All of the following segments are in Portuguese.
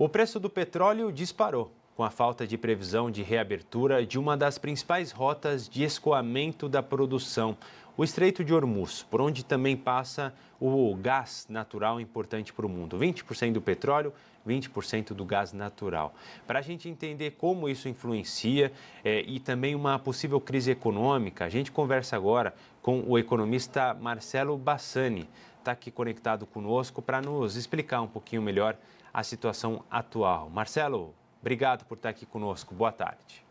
O preço do petróleo disparou com a falta de previsão de reabertura de uma das principais rotas de escoamento da produção, o Estreito de Hormuz, por onde também passa o gás natural importante para o mundo. 20% do petróleo, 20% do gás natural. Para a gente entender como isso influencia e também uma possível crise econômica, a gente conversa agora com o economista Marcelo Bassani. Está aqui conectado conosco para nos explicar um pouquinho melhor a situação atual. Marcelo, obrigado por estar aqui conosco. Boa tarde.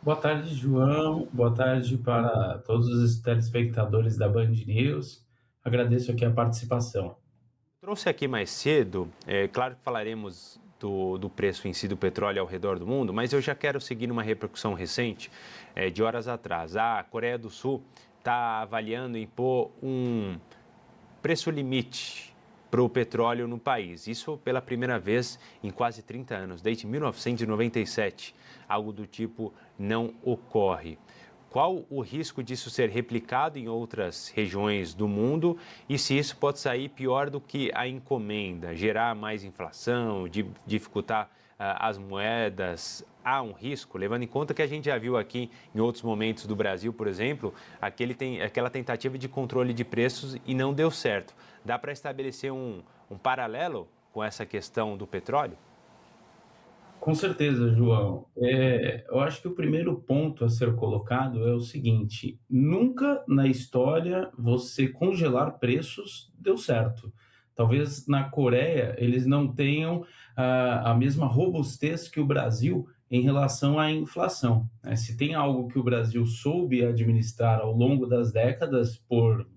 Boa tarde, João. Boa tarde para todos os telespectadores da Band News. Agradeço aqui a participação. Trouxe aqui mais cedo, claro que falaremos do preço em si do petróleo ao redor do mundo, mas eu já quero seguir uma repercussão recente de horas atrás. A Coreia do Sul está avaliando impor um preço limite para o petróleo no país. Isso pela primeira vez em quase 30 anos, desde 1997. Algo do tipo não ocorre. Qual o risco disso ser replicado em outras regiões do mundo e se isso pode sair pior do que a encomenda, gerar mais inflação, dificultar as moedas? Há um risco, levando em conta que a gente já viu aqui em outros momentos do Brasil, por exemplo, aquela tentativa de controle de preços e não deu certo. Dá para estabelecer um paralelo com essa questão do petróleo? Com certeza, João. Eu acho que o primeiro ponto a ser colocado é o seguinte: nunca na história você congelar preços deu certo. Talvez na Coreia eles não tenham a mesma robustez que o Brasil em relação à inflação, né? Se tem algo que o Brasil soube administrar ao longo das décadas por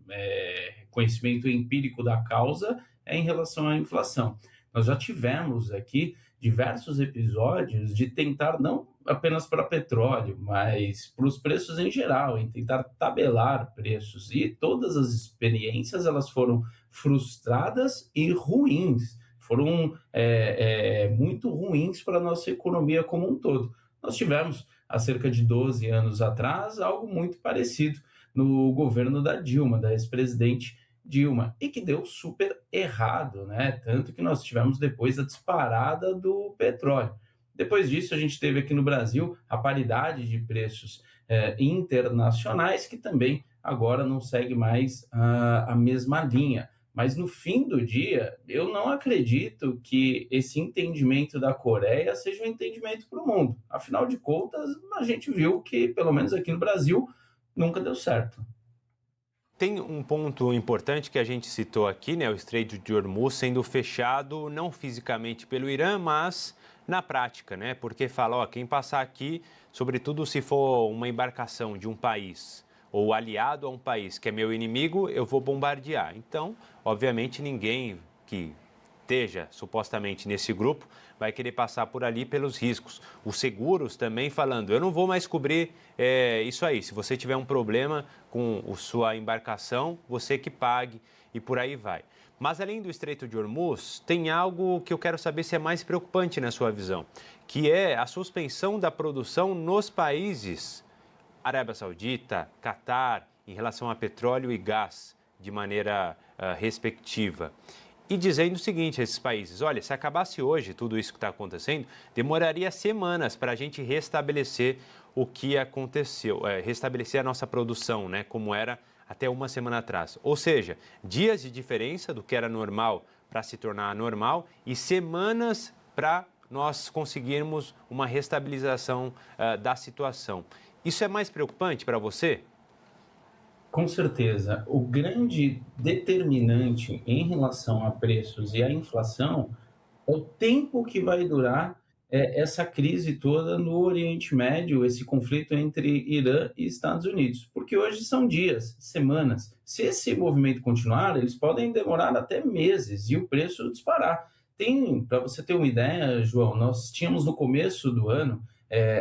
conhecimento empírico da causa, é em relação à inflação. Nós já tivemos aqui diversos episódios de tentar, não apenas para petróleo, mas para os preços em geral, em tentar tabelar preços. E todas as experiências elas foram frustradas e ruins, foram muito ruins para a nossa economia como um todo. Nós tivemos, há cerca de 12 anos atrás, algo muito parecido no governo da Dilma, da ex-presidente Dilma, e que deu super errado, né? Tanto que nós tivemos depois a disparada do petróleo. Depois disso, a gente teve aqui no Brasil a paridade de preços internacionais, que também agora não segue mais a mesma linha. Mas no fim do dia, eu não acredito que esse entendimento da Coreia seja um entendimento para o mundo. Afinal de contas, a gente viu que, pelo menos aqui no Brasil, nunca deu certo. Tem um ponto importante que a gente citou aqui, né? O Estreito de Hormuz sendo fechado não fisicamente pelo Irã, mas na prática, né? Porque fala, ó, quem passar aqui, sobretudo se for uma embarcação de um país ou aliado a um país que é meu inimigo, eu vou bombardear. Então, obviamente, ninguém que esteja supostamente nesse grupo vai querer passar por ali pelos riscos. Os seguros também falando, eu não vou mais cobrir isso aí. Se você tiver um problema com a sua embarcação, você que pague e por aí vai. Mas além do Estreito de Hormuz, tem algo que eu quero saber se é mais preocupante na sua visão, que é a suspensão da produção nos países Arábia Saudita, Catar, em relação a petróleo e gás, de maneira respectiva. E dizendo o seguinte a esses países, olha, se acabasse hoje tudo isso que está acontecendo, demoraria semanas para a gente restabelecer o que aconteceu, restabelecer a nossa produção, né, como era até uma semana atrás. Ou seja, dias de diferença do que era normal para se tornar anormal e semanas para nós conseguirmos uma restabilização da situação. Isso é mais preocupante para você? Com certeza, o grande determinante em relação a preços e à inflação é o tempo que vai durar essa crise toda no Oriente Médio, esse conflito entre Irã e Estados Unidos. Porque hoje são dias, semanas. Se esse movimento continuar, eles podem demorar até meses e o preço disparar. Tem, para você ter uma ideia, João, nós tínhamos no começo do ano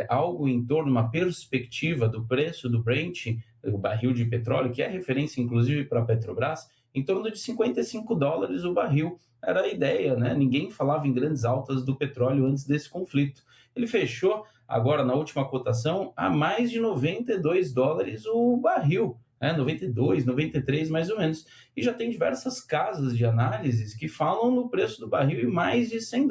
algo em torno, uma perspectiva do preço do Brent, o barril de petróleo, que é referência inclusive para a Petrobras, em torno de US$ 55 o barril. Era a ideia, né? Ninguém falava em grandes altas do petróleo antes desse conflito. Ele fechou agora na última cotação a mais de US$ 92 o barril, né? 92, 93 mais ou menos. E já tem diversas casas de análises que falam no preço do barril em mais de US$ 100.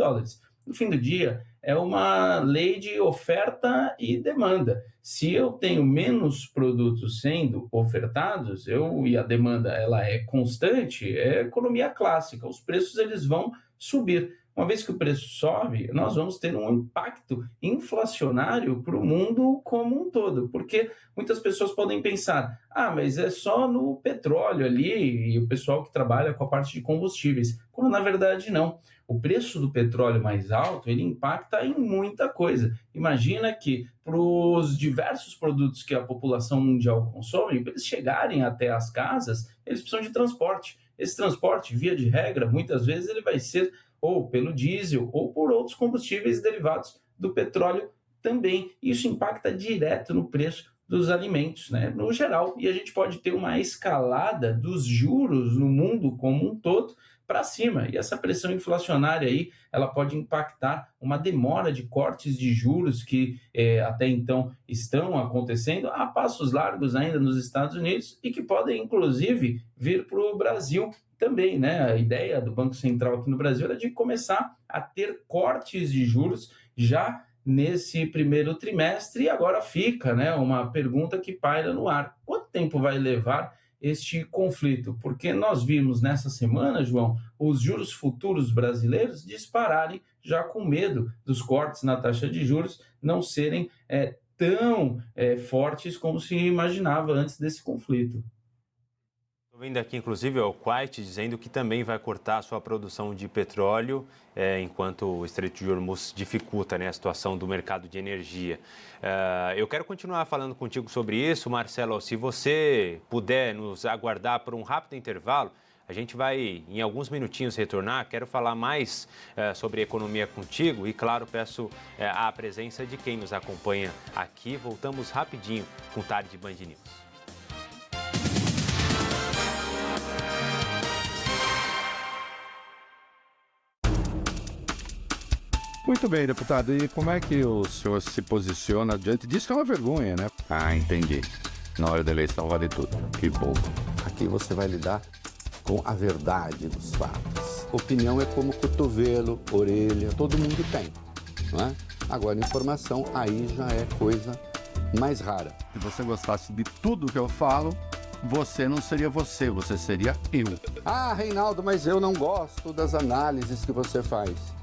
No fim do dia, é uma lei de oferta e demanda. Se eu tenho menos produtos sendo ofertados, e a demanda ela é constante, é economia clássica. Os preços eles vão subir. Uma vez que o preço sobe, nós vamos ter um impacto inflacionário para o mundo como um todo, porque muitas pessoas podem pensar: ah, mas é só no petróleo ali e o pessoal que trabalha com a parte de combustíveis, quando na verdade não. O preço do petróleo mais alto, ele impacta em muita coisa. Imagina que para os diversos produtos que a população mundial consome, para eles chegarem até as casas, eles precisam de transporte. Esse transporte, via de regra, muitas vezes ele vai ser ou pelo diesel ou por outros combustíveis derivados do petróleo também. Isso impacta direto no preço dos alimentos, né, no geral, e a gente pode ter uma escalada dos juros no mundo como um todo para cima. E essa pressão inflacionária aí, ela pode impactar uma demora de cortes de juros que até então estão acontecendo a passos largos ainda nos Estados Unidos e que podem, inclusive, vir para o Brasil também, né? A ideia do Banco Central aqui no Brasil era de começar a ter cortes de juros já nesse primeiro trimestre, e agora fica, né, uma pergunta que paira no ar: quanto tempo vai levar este conflito? Porque nós vimos nessa semana, João, os juros futuros brasileiros dispararem, já com medo dos cortes na taxa de juros não serem tão fortes como se imaginava antes desse conflito. Estou vendo aqui, inclusive, o Kuwait dizendo que também vai cortar a sua produção de petróleo, enquanto o Estreito de Hormuz dificulta, né, a situação do mercado de energia. Eu quero continuar falando contigo sobre isso, Marcelo. Se você puder nos aguardar por um rápido intervalo, a gente vai, em alguns minutinhos, retornar. Quero falar mais sobre economia contigo e, claro, peço a presença de quem nos acompanha aqui. Voltamos rapidinho com Tarde Band News. Muito bem, deputado. E como é que o senhor se posiciona diante disso, que é uma vergonha, né? Ah, entendi. Na hora da eleição vale tudo. Que bom. Aqui você vai lidar com a verdade dos fatos. Opinião é como cotovelo, orelha, todo mundo tem, não é? Agora, informação aí já é coisa mais rara. Se você gostasse de tudo que eu falo, você não seria você, você seria eu. Ah, Reinaldo, mas eu não gosto das análises que você faz.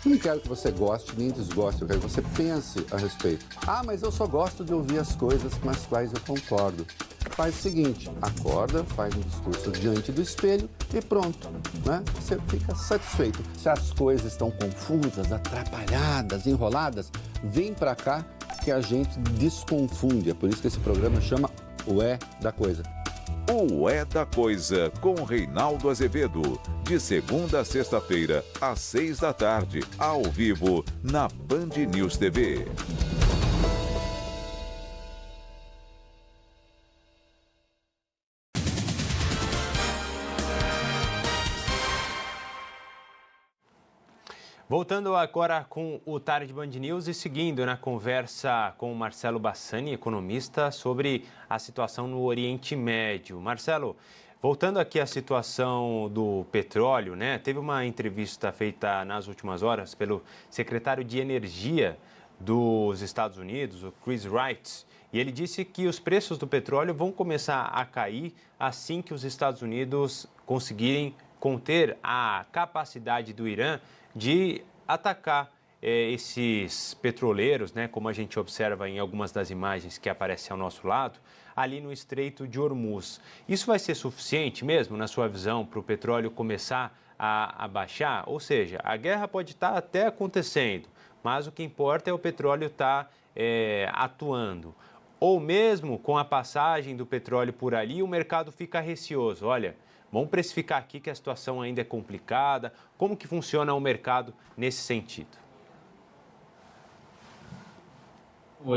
Eu não quero que você goste nem desgoste, eu quero que você pense a respeito. Ah, mas eu só gosto de ouvir as coisas com as quais eu concordo. Faz o seguinte, acorda, faz um discurso diante do espelho e pronto, né? Você fica satisfeito. Se as coisas estão confusas, atrapalhadas, enroladas, vem pra cá que a gente desconfunde. É por isso que esse programa chama O É da Coisa. O É da Coisa, com Reinaldo Azevedo. De segunda a sexta-feira, às 6 da tarde, ao vivo, na Band News TV. Voltando agora com o Tarde Band News e seguindo na conversa com o Marcelo Bassani, economista, sobre a situação no Oriente Médio. Marcelo, voltando aqui à situação do petróleo, né? Teve uma entrevista feita nas últimas horas pelo secretário de Energia dos Estados Unidos, o Chris Wright, e ele disse que os preços do petróleo vão começar a cair assim que os Estados Unidos conseguirem conter a capacidade do Irã de atacar esses petroleiros, né, como a gente observa em algumas das imagens que aparecem ao nosso lado, ali no Estreito de Hormuz. Isso vai ser suficiente mesmo, na sua visão, para o petróleo começar a baixar? Ou seja, a guerra pode estar até acontecendo, mas o que importa é o petróleo estar atuando. Ou mesmo com a passagem do petróleo por ali, o mercado fica receoso. Olha, vamos precificar aqui que a situação ainda é complicada. Como que funciona o mercado nesse sentido?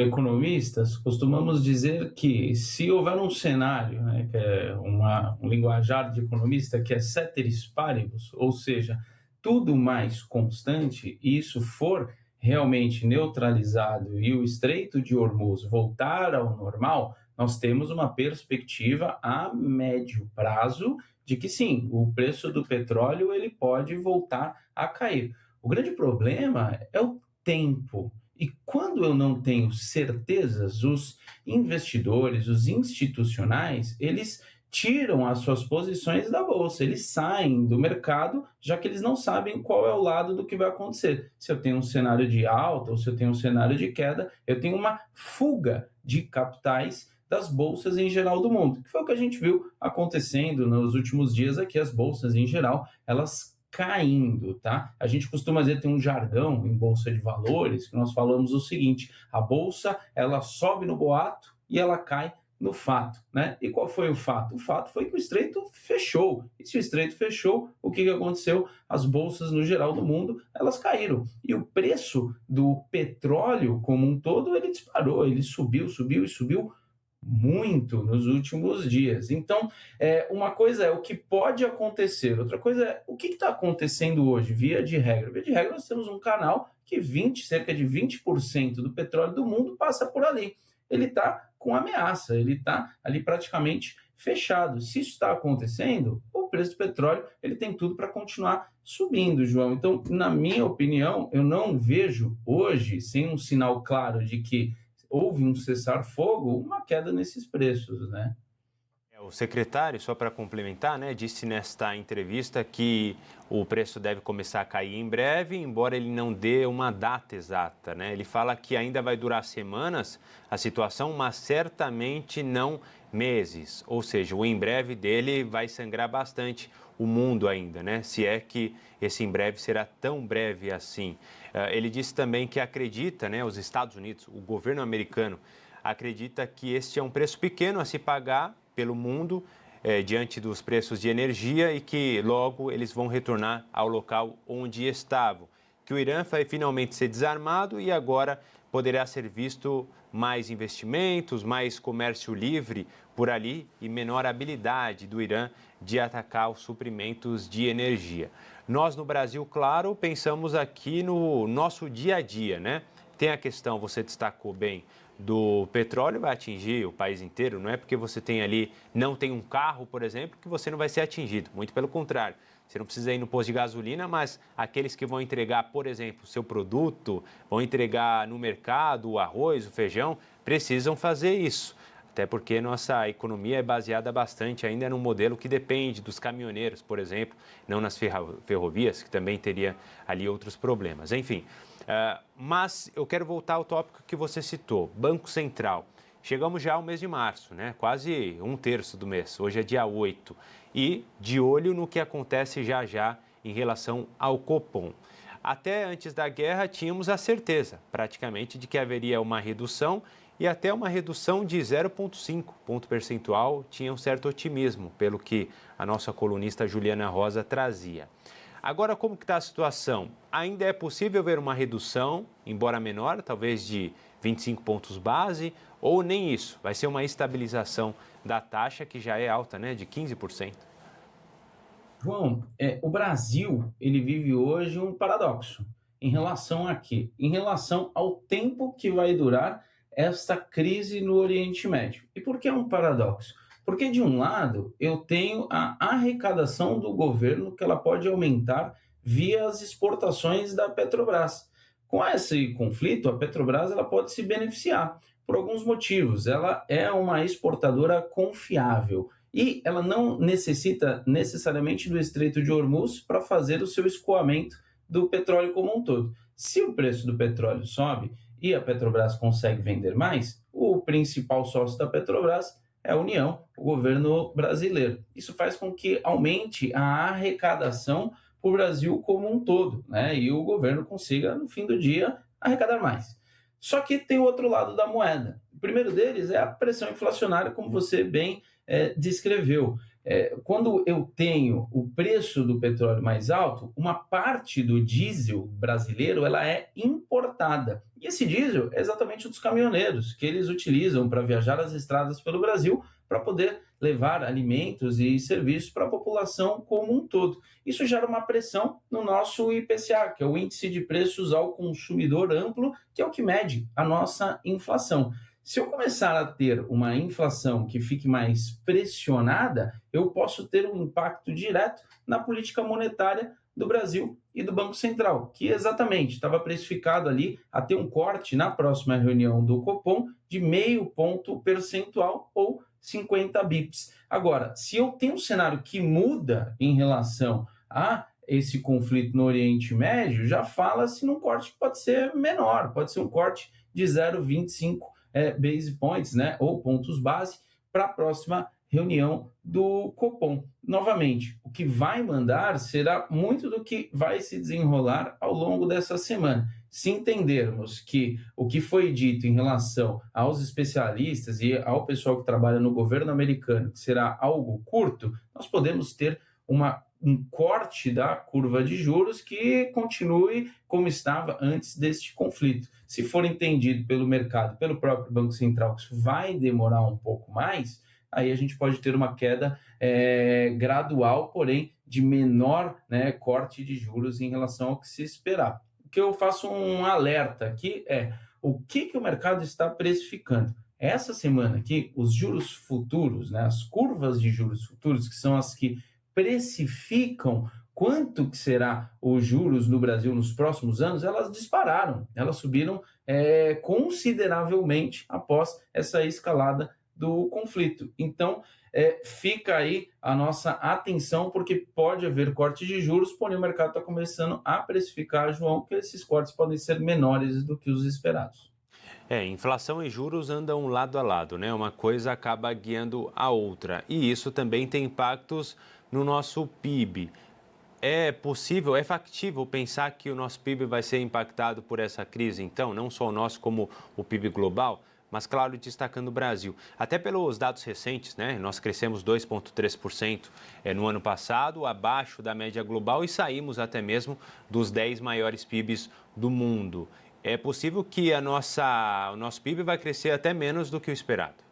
Economistas, costumamos dizer que se houver um cenário, né, que é um linguajar de economista, que é ceteris paribus, ou seja, tudo mais constante, e isso for realmente neutralizado e o Estreito de Hormuz voltar ao normal, nós temos uma perspectiva a médio prazo de que sim, o preço do petróleo ele pode voltar a cair. O grande problema é o tempo. E quando eu não tenho certezas, os investidores, os institucionais, eles tiram as suas posições da bolsa, eles saem do mercado, já que eles não sabem qual é o lado do que vai acontecer. Se eu tenho um cenário de alta ou se eu tenho um cenário de queda, eu tenho uma fuga de capitais das bolsas em geral do mundo, que foi o que a gente viu acontecendo nos últimos dias aqui, as bolsas em geral, elas caindo, tá? A gente costuma dizer, tem um jargão em bolsa de valores, que nós falamos o seguinte: a bolsa, ela sobe no boato e ela cai no fato, né? E qual foi o fato? O fato foi que o Estreito fechou. E se o Estreito fechou, o que aconteceu? As bolsas no geral do mundo, elas caíram. E o preço do petróleo como um todo, ele disparou, ele subiu e subiu muito nos últimos dias. Então, uma coisa é o que pode acontecer, outra coisa é o que está acontecendo hoje, via de regra. Via de regra, nós temos um canal que cerca de 20% do petróleo do mundo passa por ali. Ele está com ameaça, ele está ali praticamente fechado. Se isso está acontecendo, o preço do petróleo ele tem tudo para continuar subindo, João. Então, na minha opinião, eu não vejo hoje, sem um sinal claro de que houve um cessar-fogo, uma queda nesses preços, né? O secretário, só para complementar, né, disse nesta entrevista que o preço deve começar a cair em breve, embora ele não dê uma data exata, né? Ele fala que ainda vai durar semanas a situação, mas certamente não meses. Ou seja, o em breve dele vai sangrar bastante o mundo ainda, né? Se é que esse em breve será tão breve assim. Ele disse também que acredita, né, os Estados Unidos, o governo americano, acredita que este é um preço pequeno a se pagar pelo mundo diante dos preços de energia e que logo eles vão retornar ao local onde estavam. Que o Irã vai finalmente ser desarmado e agora poderá ser visto mais investimentos, mais comércio livre por ali e menor habilidade do Irã de atacar os suprimentos de energia. Nós no Brasil, claro, pensamos aqui no nosso dia a dia, né? Tem a questão, você destacou bem, do petróleo, vai atingir o país inteiro, não é porque você tem ali, não tem um carro, por exemplo, que você não vai ser atingido, muito pelo contrário. Você não precisa ir no posto de gasolina, mas aqueles que vão entregar, por exemplo, o seu produto, vão entregar no mercado o arroz, o feijão, precisam fazer isso. Até porque nossa economia é baseada bastante ainda num modelo que depende dos caminhoneiros, por exemplo, não nas ferrovias, que também teria ali outros problemas. Enfim, mas eu quero voltar ao tópico que você citou, Banco Central. Chegamos já ao mês de março, né? Quase um terço do mês, hoje é dia 8. E de olho no que acontece já já em relação ao Copom. Até antes da guerra tínhamos a certeza, praticamente, de que haveria uma redução e até uma redução de 0,5 ponto percentual, tinha um certo otimismo, pelo que a nossa colunista Juliana Rosa trazia. Agora, como que está a situação? Ainda é possível ver uma redução, embora menor, talvez de 25 pontos base, ou nem isso? Vai ser uma estabilização da taxa, que já é alta, né, de 15%. João, o Brasil ele vive hoje um paradoxo. Em relação a quê? Em relação ao tempo que vai durar esta crise no Oriente Médio. E por que é um paradoxo? Porque, de um lado, eu tenho a arrecadação do governo que ela pode aumentar via as exportações da Petrobras. Com esse conflito, a Petrobras ela pode se beneficiar por alguns motivos. Ela é uma exportadora confiável e ela não necessita necessariamente do Estreito de Hormuz para fazer o seu escoamento do petróleo como um todo. Se o preço do petróleo sobe e a Petrobras consegue vender mais, o principal sócio da Petrobras é a União, o governo brasileiro. Isso faz com que aumente a arrecadação para o Brasil como um todo, né? E o governo consiga, no fim do dia, arrecadar mais. Só que tem o outro lado da moeda. O primeiro deles é a pressão inflacionária, como você bem descreveu. Quando eu tenho o preço do petróleo mais alto, uma parte do diesel brasileiro ela é importada. E esse diesel é exatamente o dos caminhoneiros, que eles utilizam para viajar as estradas pelo Brasil, para poder levar alimentos e serviços para a população como um todo. Isso gera uma pressão no nosso IPCA, que é o Índice de Preços ao Consumidor Amplo, que é o que mede a nossa inflação. Se eu começar a ter uma inflação que fique mais pressionada, eu posso ter um impacto direto na política monetária do Brasil e do Banco Central, que exatamente estava precificado ali a ter um corte na próxima reunião do Copom de 0,5 ponto percentual ou 50 bips. Agora, se eu tenho um cenário que muda em relação a esse conflito no Oriente Médio, já fala-se num corte que pode ser menor, pode ser um corte de 0,25 base points, né, ou pontos base, para a próxima reunião do Copom. Novamente, o que vai mandar será muito do que vai se desenrolar ao longo dessa semana. Se entendermos que o que foi dito em relação aos especialistas e ao pessoal que trabalha no governo americano, que será algo curto, nós podemos ter um corte da curva de juros que continue como estava antes deste conflito. Se for entendido pelo mercado, pelo próprio Banco Central, que isso vai demorar um pouco mais, aí a gente pode ter uma queda gradual, porém de menor, né, corte de juros em relação ao que se esperava. O que eu faço um alerta aqui é o que o mercado está precificando. Essa semana aqui, os juros futuros, né, as curvas de juros futuros, que são as que precificam quanto que será os juros no Brasil nos próximos anos, elas dispararam, elas subiram consideravelmente após essa escalada do conflito. Então, fica aí a nossa atenção, porque pode haver corte de juros, porém o mercado está começando a precificar, João, que esses cortes podem ser menores do que os esperados. Inflação e juros andam lado a lado, né? Uma coisa acaba guiando a outra. E isso também tem impactos no nosso PIB. É possível, é factível pensar que o nosso PIB vai ser impactado por essa crise, então, não só o nosso como o PIB global, mas, claro, destacando o Brasil. Até pelos dados recentes, né? Nós crescemos 2,3% no ano passado, abaixo da média global, e saímos até mesmo dos 10 maiores PIBs do mundo. É possível que o nosso PIB vai crescer até menos do que o esperado.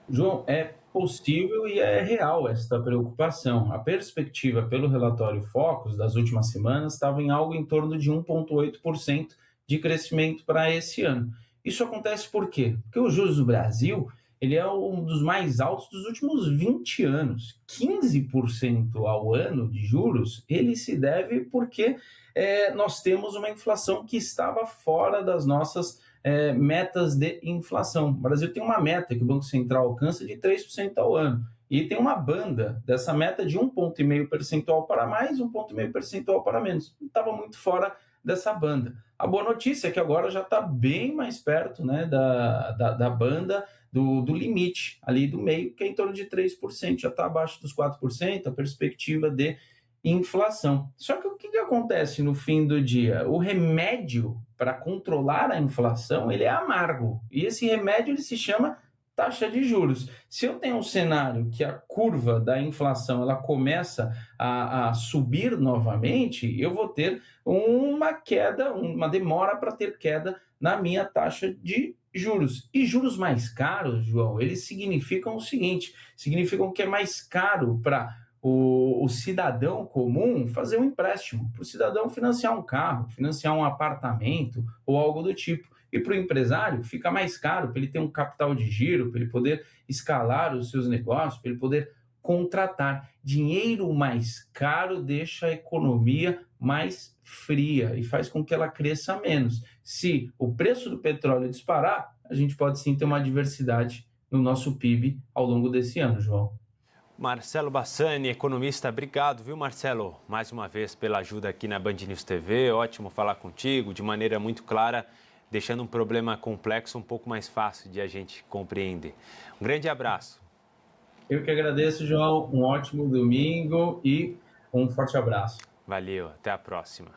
João, é possível e é real esta preocupação. A perspectiva pelo relatório Focus das últimas semanas estava em algo em torno de 1,8% de crescimento para esse ano. Isso acontece por quê? Porque os juros do Brasil ele é um dos mais altos dos últimos 20 anos. 15% ao ano de juros, ele se deve porque nós temos uma inflação que estava fora das nossas metas de inflação. O Brasil tem uma meta que o Banco Central alcança de 3% ao ano. E tem uma banda dessa meta de 1,5 ponto percentual para mais, 1,5 ponto percentual para menos. Estava muito fora dessa banda. A boa notícia é que agora já está bem mais perto, né, da banda do limite, ali do meio, que é em torno de 3%, já está abaixo dos 4%, a perspectiva de inflação. Só que o que acontece no fim do dia? O remédio para controlar a inflação, ele é amargo. E esse remédio ele se chama taxa de juros. Se eu tenho um cenário que a curva da inflação ela começa a subir novamente, eu vou ter uma queda, uma demora para ter queda na minha taxa de juros. E juros mais caros, João, eles significam o seguinte, significam que é mais caro para o cidadão comum fazer um empréstimo, para o cidadão financiar um carro, financiar um apartamento ou algo do tipo. E para o empresário fica mais caro para ele ter um capital de giro, para ele poder escalar os seus negócios, para ele poder contratar. Dinheiro mais caro deixa a economia mais fria e faz com que ela cresça menos. Se o preço do petróleo disparar, a gente pode sim ter uma diversidade no nosso PIB ao longo desse ano, João. Marcelo Bassani, economista, obrigado, viu, Marcelo? Mais uma vez pela ajuda aqui na Band News TV, ótimo falar contigo, de maneira muito clara, deixando um problema complexo um pouco mais fácil de a gente compreender. Um grande abraço. Eu que agradeço, João, um ótimo domingo e um forte abraço. Valeu, até a próxima.